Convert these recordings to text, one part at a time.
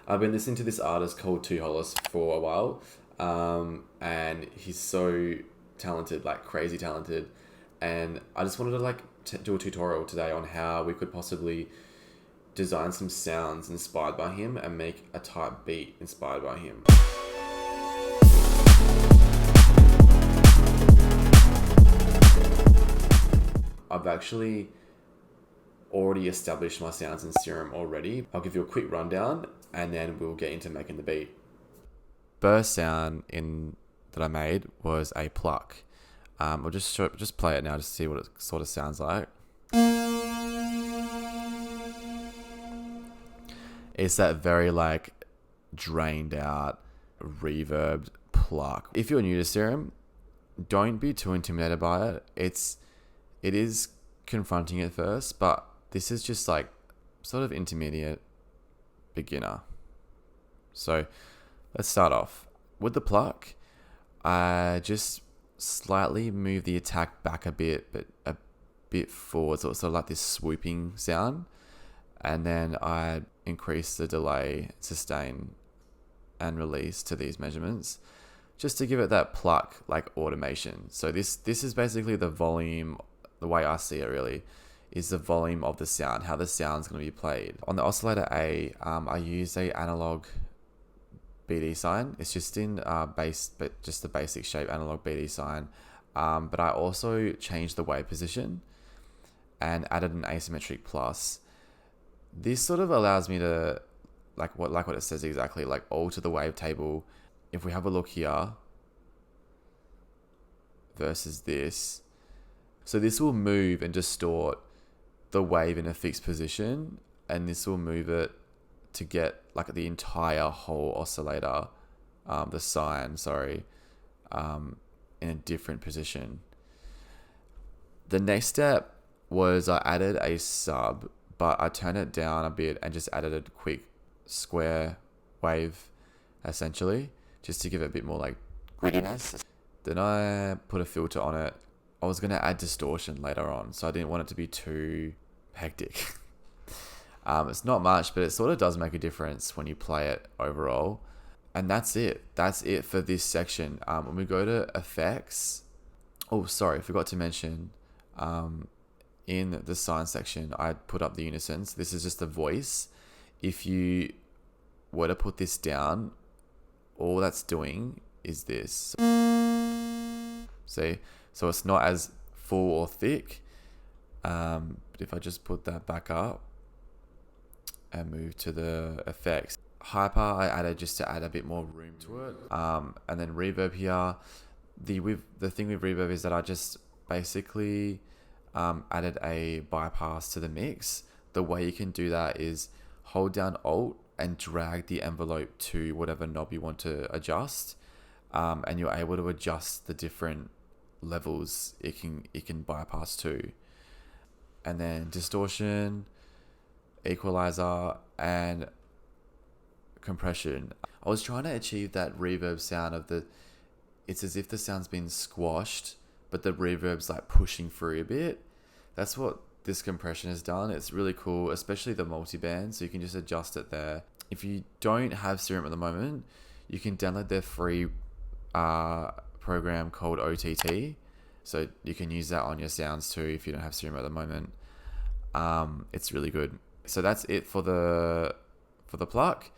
I've been listening to this artist called 2hollis for a while, and he's so talented, like crazy talented. And I just wanted to do a tutorial today on how we could possibly design some sounds inspired by him and make a type beat inspired by him. I've actually already established my sounds in Serum already. I'll give you a quick rundown and then we'll get into making the beat. First sound that I made was a pluck. I'll just play it now to see what it sort of sounds like. It's that very drained out, reverbed pluck. If you're new to Serum, don't be too intimidated by it. It is confronting at first, but this is just sort of intermediate beginner. So let's start off with the pluck. I just slightly move the attack back a bit, but a bit forward, so it's sort of like this swooping sound. And then I increase the delay, sustain, and release to these measurements, just to give it that pluck automation. So this is basically the volume. The way I see it really is the volume of the sound, how the sound's going to be played. On the oscillator A, I use a analog BD sign. It's just in bass, but just the basic shape analog BD sign. But I also changed the wave position and added an asymmetric plus. This sort of allows me to, like what it says exactly, alter the wavetable. If we have a look here versus this, so this will move and distort the wave in a fixed position, and this will move it to get the entire whole oscillator, the sine, in a different position. The next step was I added a sub, but I turned it down a bit and just added a quick square wave, essentially, just to give it a bit more grittiness. Then I put a filter on it. I was going to add distortion later on, so I didn't want it to be too hectic. It's not much, but it sort of does make a difference when you play it overall. And that's it. That's it for this section. When we go to effects, oh, sorry, I forgot to mention, in the sine section, I put up the unisons. This is just the voice. If you were to put this down, all that's doing is this. See? So it's not as full or thick. But if I just put that back up and move to the effects. Hyper I added just to add a bit more room to it. And then reverb here. The thing with reverb is that I just basically added a bypass to the mix. The way you can do that is hold down Alt and drag the envelope to whatever knob you want to adjust. And you're able to adjust the different levels it can bypass to. And then distortion, equalizer, and compression. I was trying to achieve that reverb sound it's as if the sound's been squashed, but the reverb's pushing through a bit. That's what this compression has done. It's really cool, especially the multiband, so you can just adjust it there. If you don't have Serum at the moment, you can download their free program called OTT, so you can use that on your sounds too if you don't have Serum at the moment. It's really good. So that's it for the pluck.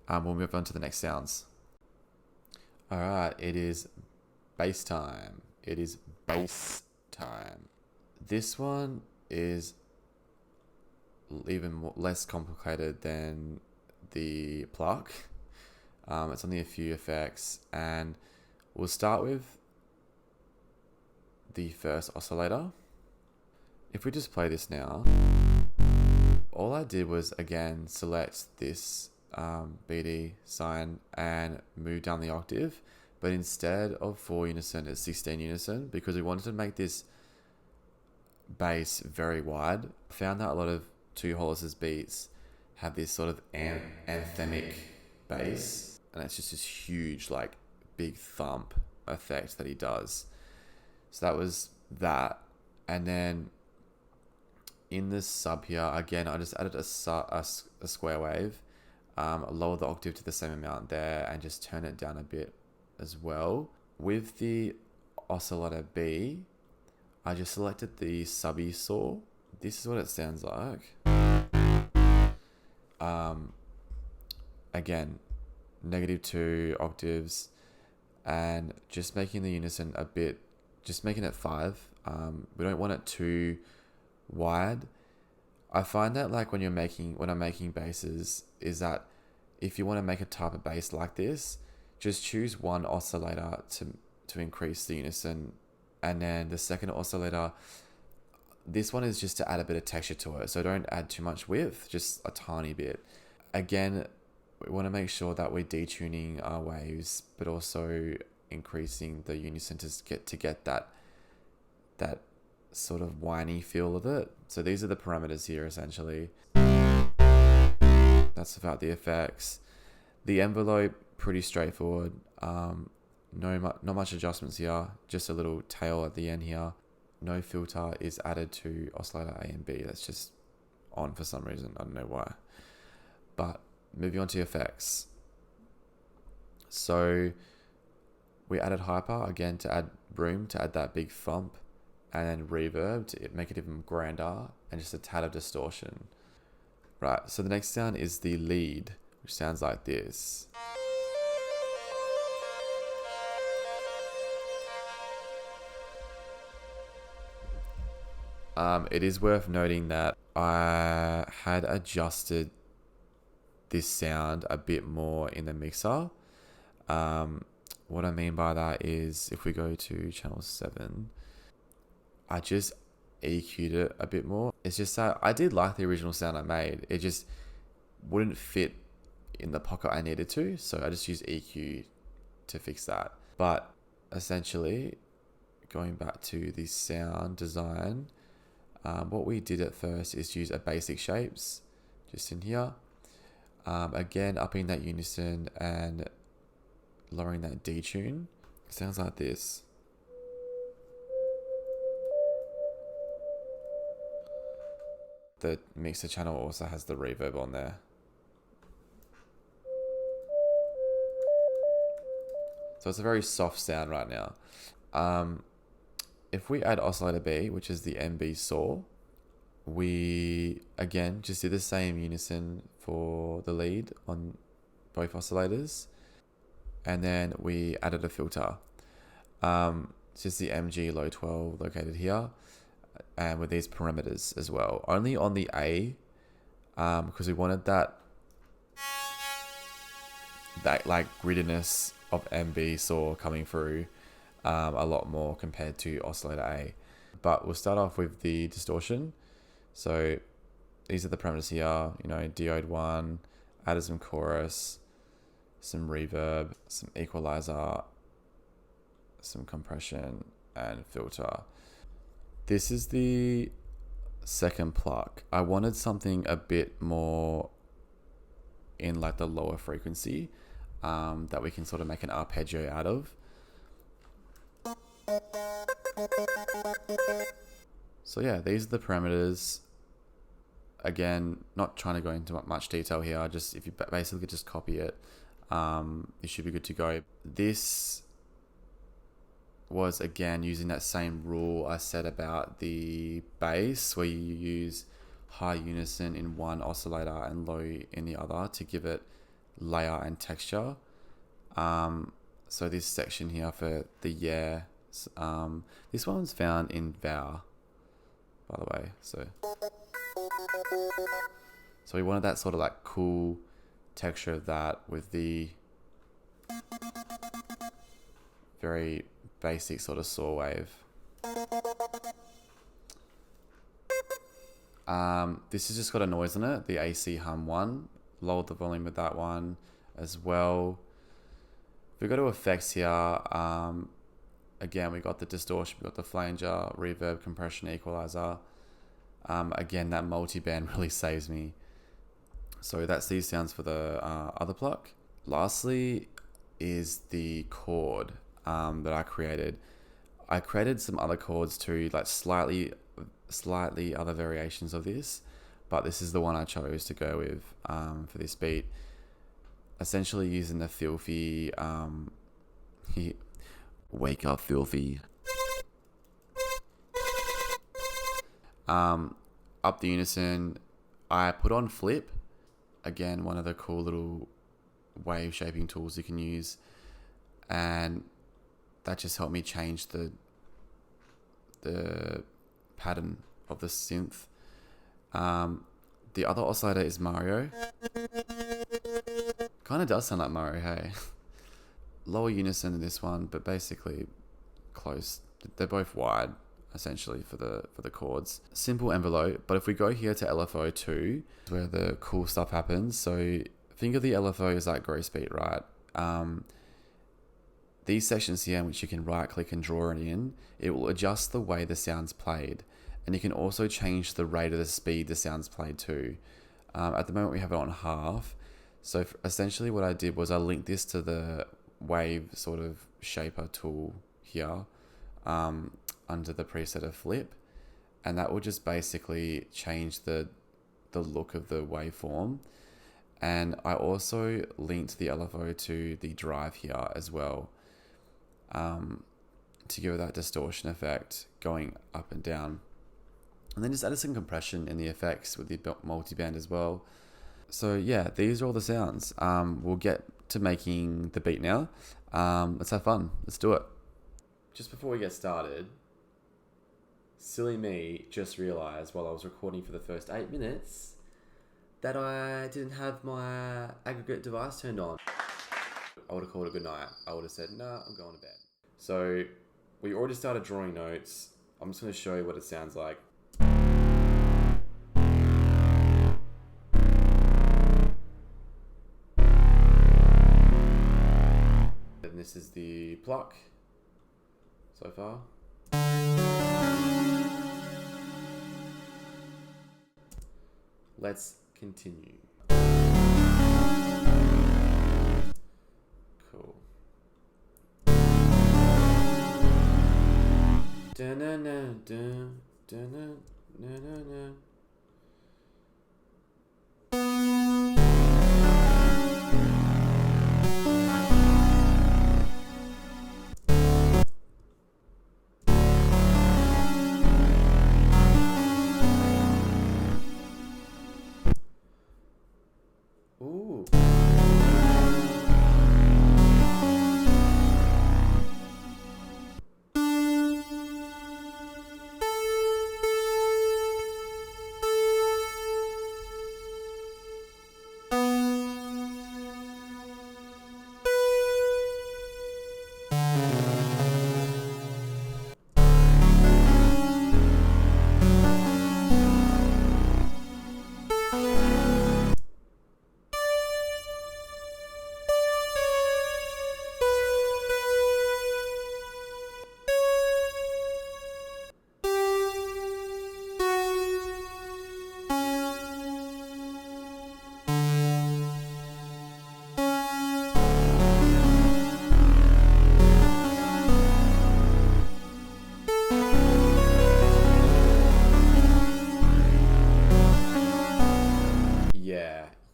We'll move on to the next sounds. All right, it is bass time. It is bass time. This one is even less complicated than the pluck. It's only a few effects, and we'll start with the first oscillator. If we just play this now, all I did was again select this BD sign and move down the octave, but instead of 4 unison, it's 16 unison, because we wanted to make this bass very wide. I found that a lot of 2hollis's beats have this sort of anthemic bass, and it's just this huge big thump effect that he does. So that was that. And then in this sub here, again, I just added a square wave. lower the octave to the same amount there and just turn it down a bit as well. With the oscillator B, I just selected the subby saw. This is what it sounds like. Again, -2 octaves, and just making the unison a bit, just making it 5. We don't want it too wide. I find that like when I'm making basses, is that if you want to make a type of bass like this, just choose one oscillator to increase the unison, and then the second oscillator, this one is just to add a bit of texture to it, so don't add too much width, just a tiny bit. Again, we want to make sure that we're detuning our waves, but also increasing the unison to get that sort of whiny feel of it. So these are the parameters here essentially. That's about the effects. The envelope, pretty straightforward. Not much adjustments here, just a little tail at the end here. No filter is added to oscillator A and B. That's just on for some reason. I don't know why. But moving on to effects. So we added hyper again to add room, to add that big thump, and then reverb to make it even grander, and just a tad of distortion. Right, so the next sound is the lead, which sounds like this. It is worth noting that I had adjusted this sound a bit more in the mixer. What I mean by that is if we go to channel 7, I just EQ'd it a bit more. It's just that I did like the original sound I made. It just wouldn't fit in the pocket I needed to, so I just used EQ to fix that. But essentially, going back to the sound design, what we did at first is use a basic shapes just in here. Again, upping that unison and lowering that detune. It sounds like this. The mixer channel also has the reverb on there. So it's a very soft sound right now. If we add oscillator B, which is the MB saw, we again just did the same unison for the lead on both oscillators, and then we added a filter. It's just the MG low 12 located here, and with these parameters as well. Only on the A, because we wanted that like grittiness of MB saw coming through a lot more compared to oscillator A. But we'll start off with the distortion. So these are the parameters here, diode 1, added some chorus, some reverb, some equalizer, some compression, and filter. This is the second pluck. I wanted something a bit more in like the lower frequency that we can sort of make an arpeggio out of. So yeah, these are the parameters. Again, not trying to go into much detail here, just if you basically just copy it, you should be good to go. This was again using that same rule I said about the bass, where you use high unison in one oscillator and low in the other to give it layer and texture. So this section here for the this one's found in VOW, by the way. So we wanted that sort of like cool texture of that with the very basic sort of saw wave. This has just got a noise in it, the AC hum one. Lowered the volume with that one as well. If we go to effects here, again, we got the distortion, we got the flanger, reverb, compression, equalizer. Again, that multi-band really saves me. So that's these sounds for the other pluck. Lastly is the chord that I created. I created some other chords too, like slightly other variations of this, but this is the one I chose to go with for this beat. essentially using the filthy, wake up filthy, up the unison. I put on flip, again, one of the cool little wave shaping tools you can use, and that just helped me change the pattern of the synth. The other oscillator is Mario. Kind of does sound like Mario, hey. Lower unison in this one, but basically close. They're both wide, essentially, for the chords. Simple envelope, but if we go here to LFO 2, where the cool stuff happens. So think of the LFO as like gross beat, right? These sections here, in which you can right click and draw it in, it will adjust the way the sound's played. And you can also change the rate of the speed the sound's played to. At the moment we have it on half. So essentially what I did was I linked this to the wave sort of shaper tool here, under the preset of flip. And that will just basically change the look of the waveform. And I also linked the LFO to the drive here as well, to give it that distortion effect going up and down. And then just added some compression in the effects with the multiband as well. So yeah, these are all the sounds. We'll get to making the beat now. Let's have fun. Let's do it. Just before we get started, silly me just realized while I was recording for the first 8 minutes that I didn't have my aggregate device turned on. I would have called it good night. I would have said, nah, I'm going to bed. So we already started drawing notes. I'm just going to show you what it sounds like. And this is the pluck so far. Let's continue. Cool. Dun-dun-dun-dun, dun-dun-dun-dun-dun. Ooh.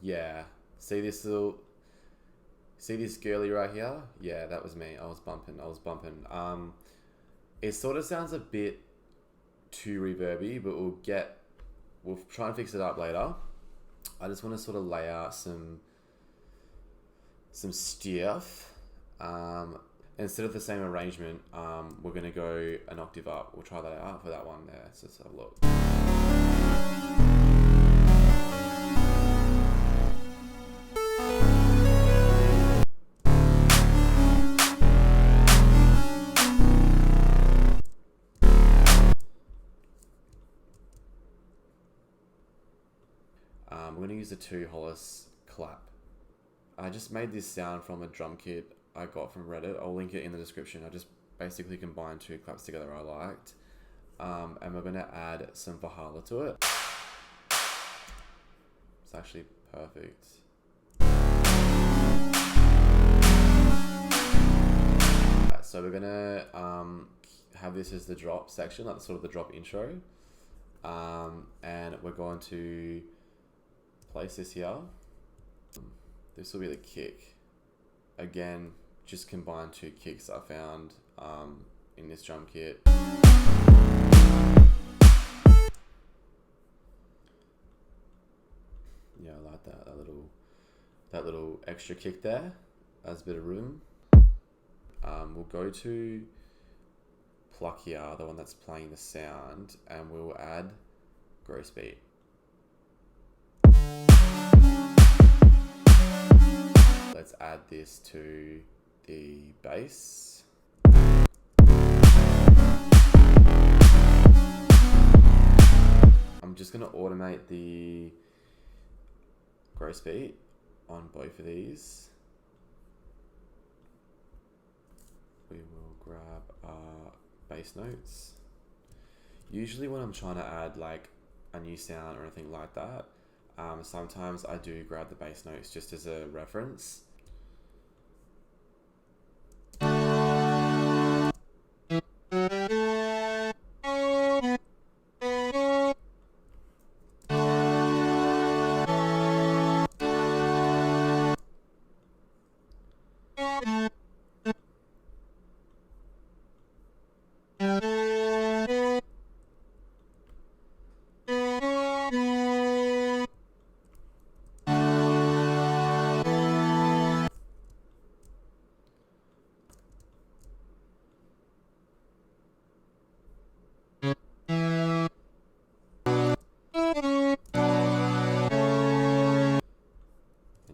Yeah. See this girly right here? Yeah, that was me. I was bumping. It sort of sounds a bit too reverby, but we'll try and fix it up later. I just want to sort of lay out some stuff. Instead of the same arrangement, we're going to go an octave up. We'll try that out for that one there. So let's have a look. We're going to use the 2hollis clap. I just made this sound from a drum kit I got from Reddit. I'll link it in the description. I just basically combined 2 claps together I liked. And we're going to add some forfeit to it. It's actually perfect. So we're going to have this as the drop section, like sort of the drop intro. And we're going to place this here. This will be the kick. Again, just combine 2 kicks I found in this drum kit. Yeah, I like that. That little extra kick there adds a bit of rhythm. We'll go to pluckier, the one that's playing the sound, and we'll add gross beat. Let's add this to the bass. I'm just going to automate the gross beat on both of these. We will grab our bass notes. Usually when I'm trying to add like a new sound or anything like that, sometimes I do grab the bass notes just as a reference.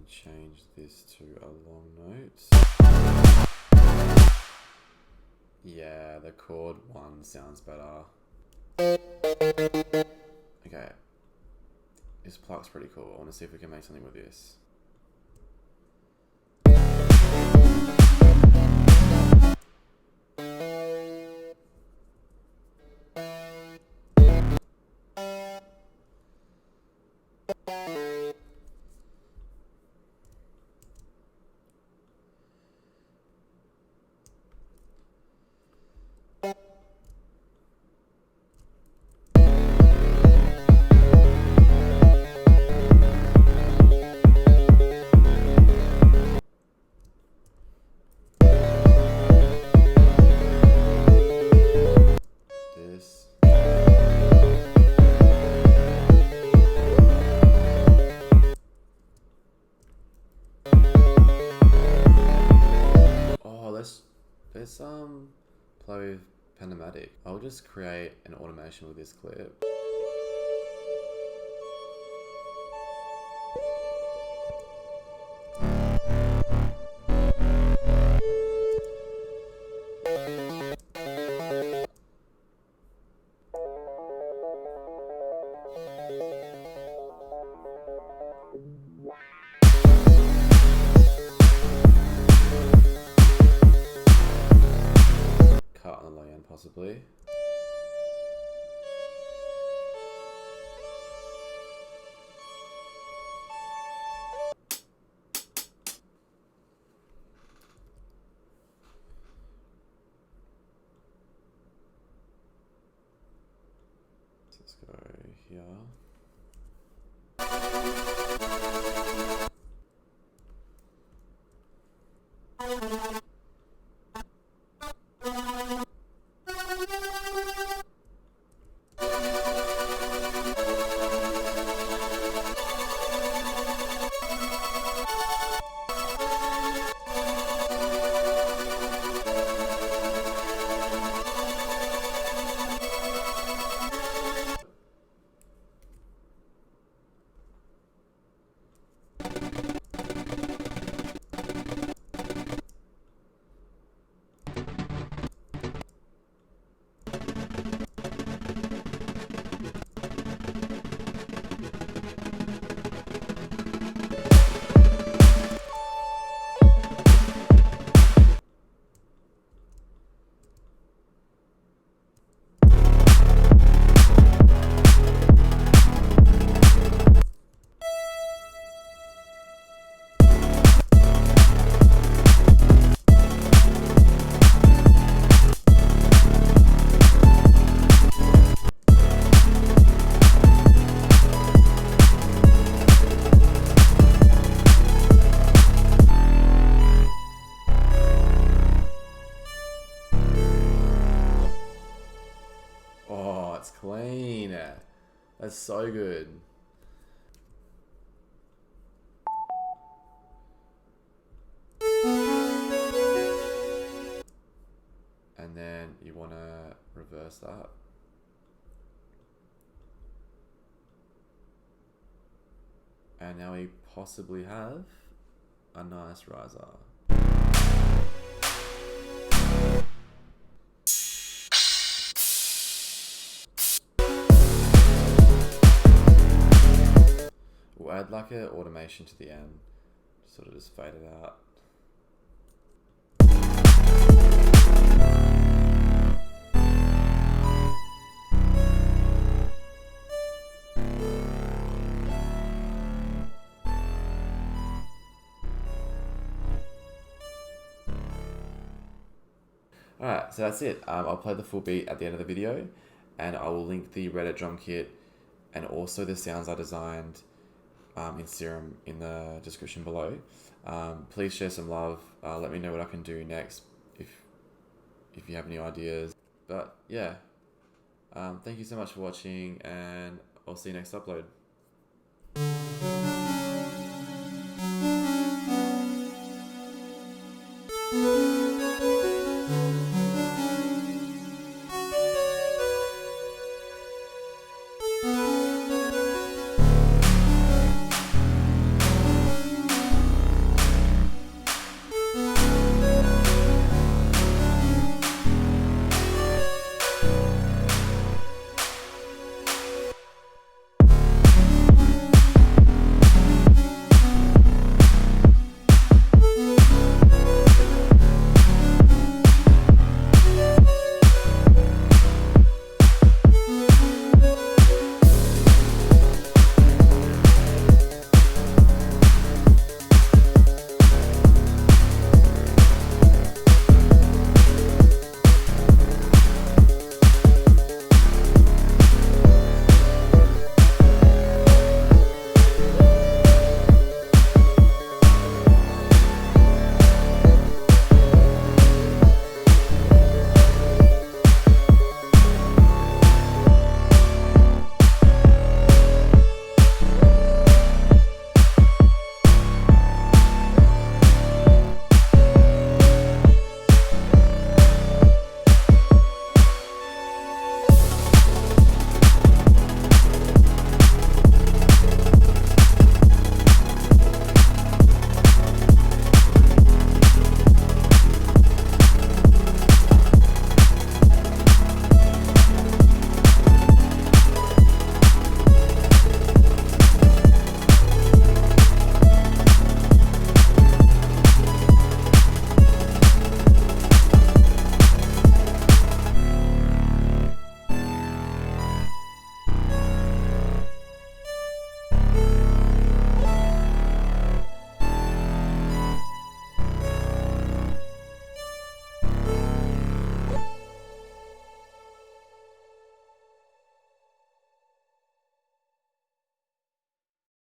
Change this to a long note. Yeah, the chord 1 sounds better. Okay. This pluck's pretty cool. I want to see if we can make something with this. Let's play with Pendomatic. I'll just create an automation with this clip. Cut on the low end possibly. Let's go here. That's so good. And then you want to reverse that. And now we possibly have a nice riser. We'll add like an automation to the end, sort of just fade it out. Alright, so that's it. I'll play the full beat at the end of the video, and I will link the Reddit drum kit and also the sounds I designed in Serum in the description below. Please share some love. Let me know what I can do next if you have any ideas. But yeah, thank you so much for watching, and I'll see you next upload.